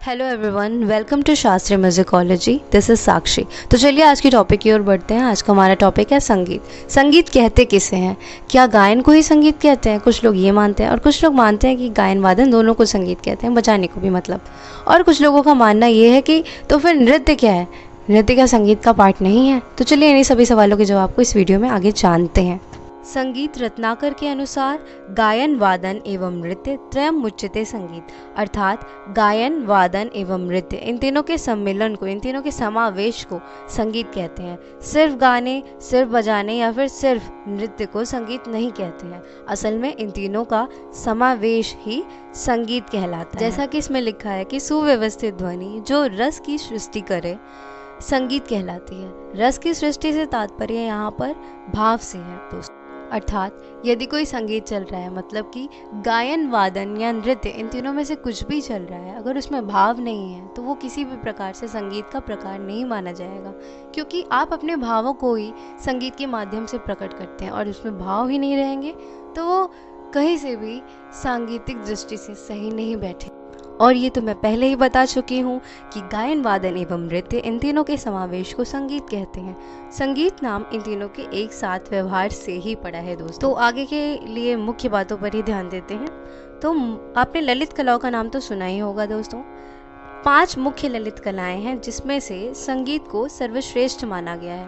Hello everyone, welcome to शास्त्रीय musicology. This is साक्षी। तो चलिए आज की टॉपिक की ओर बढ़ते हैं। आज का हमारा टॉपिक है संगीत। संगीत कहते किसे हैं? क्या गायन को ही संगीत कहते हैं? कुछ लोग ये मानते हैं और कुछ लोग मानते हैं कि गायन वादन दोनों को संगीत कहते हैं, बजाने को भी मतलब। और कुछ लोगों का मानना ये है कि तो फिर नृत्य क्या है? नृत्य क्या संगीत का पार्ट नहीं है? तो चलिए इन्हीं सभी सवालों के जवाब को इस वीडियो में आगे जानते हैं। संगीत रत्नाकर के अनुसार गायन वादन एवं नृत्य त्रयम मुच्यते संगीत, अर्थात गायन वादन एवं नृत्य इन तीनों के सम्मेलन को, इन तीनों के समावेश को संगीत कहते हैं। सिर्फ गाने, सिर्फ बजाने या फिर सिर्फ नृत्य को संगीत नहीं कहते हैं। असल में इन तीनों का समावेश ही संगीत कहलाता है। जैसा कि इसमें लिखा है कि सुव्यवस्थित ध्वनि जो रस की सृष्टि करे संगीत कहलाती है। रस की सृष्टि से तात्पर्य यहाँ पर भाव से है दोस्तों। अर्थात यदि कोई संगीत चल रहा है, मतलब कि गायन वादन या नृत्य इन तीनों में से कुछ भी चल रहा है, अगर उसमें भाव नहीं है तो वो किसी भी प्रकार से संगीत का प्रकार नहीं माना जाएगा। क्योंकि आप अपने भावों को ही संगीत के माध्यम से प्रकट करते हैं और उसमें भाव ही नहीं रहेंगे तो वो कहीं से भी सांगीतिक दृष्टि से सही नहीं बैठे। और ये तो मैं पहले ही बता चुकी हूँ कि गायन वादन एवं नृत्य इन तीनों के समावेश को संगीत कहते हैं। संगीत नाम इन तीनों के एक साथ व्यवहार से ही पड़ा है दोस्तों। तो आगे के लिए मुख्य बातों पर ही ध्यान देते हैं। तो आपने ललित कलाओं का नाम तो सुना ही होगा दोस्तों। 5 मुख्य ललित कलाएं हैं जिसमें से संगीत को सर्वश्रेष्ठ माना गया है।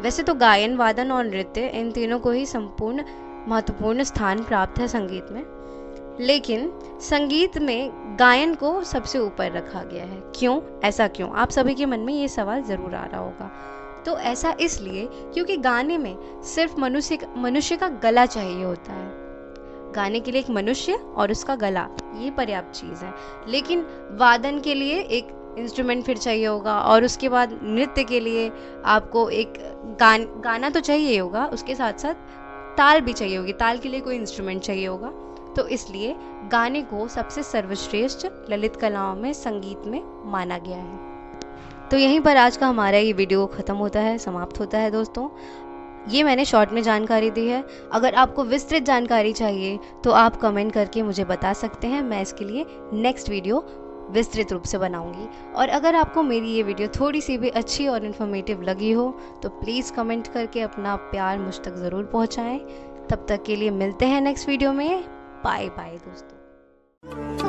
वैसे तो गायन वादन और नृत्य इन तीनों को ही संपूर्ण महत्वपूर्ण स्थान प्राप्त है संगीत में, लेकिन संगीत में गायन को सबसे ऊपर रखा गया है। क्यों? ऐसा क्यों? आप सभी के मन में ये सवाल ज़रूर आ रहा होगा। तो ऐसा इसलिए क्योंकि गाने में सिर्फ मनुष्य का गला चाहिए होता है। गाने के लिए एक मनुष्य और उसका गला, ये पर्याप्त चीज़ है। लेकिन वादन के लिए एक इंस्ट्रूमेंट फिर चाहिए होगा, और उसके बाद नृत्य के लिए आपको एक गाना तो चाहिए होगा, उसके साथ साथ ताल भी चाहिए होगी। ताल के लिए कोई इंस्ट्रूमेंट चाहिए होगा। तो इसलिए गाने को सबसे सर्वश्रेष्ठ ललित कलाओं में, संगीत में माना गया है। तो यहीं पर आज का हमारा ये वीडियो ख़त्म होता है, समाप्त होता है दोस्तों। ये मैंने शॉर्ट में जानकारी दी है। अगर आपको विस्तृत जानकारी चाहिए तो आप कमेंट करके मुझे बता सकते हैं। मैं इसके लिए नेक्स्ट वीडियो विस्तृत रूप से बनाऊंगी। और अगर आपको मेरी ये वीडियो थोड़ी सी भी अच्छी और इन्फॉर्मेटिव लगी हो तो प्लीज़ कमेंट करके अपना प्यार मुझ तक ज़रूर पहुँचाएँ। तब तक के लिए मिलते हैं नेक्स्ट वीडियो में। बाय बाय दोस्तों।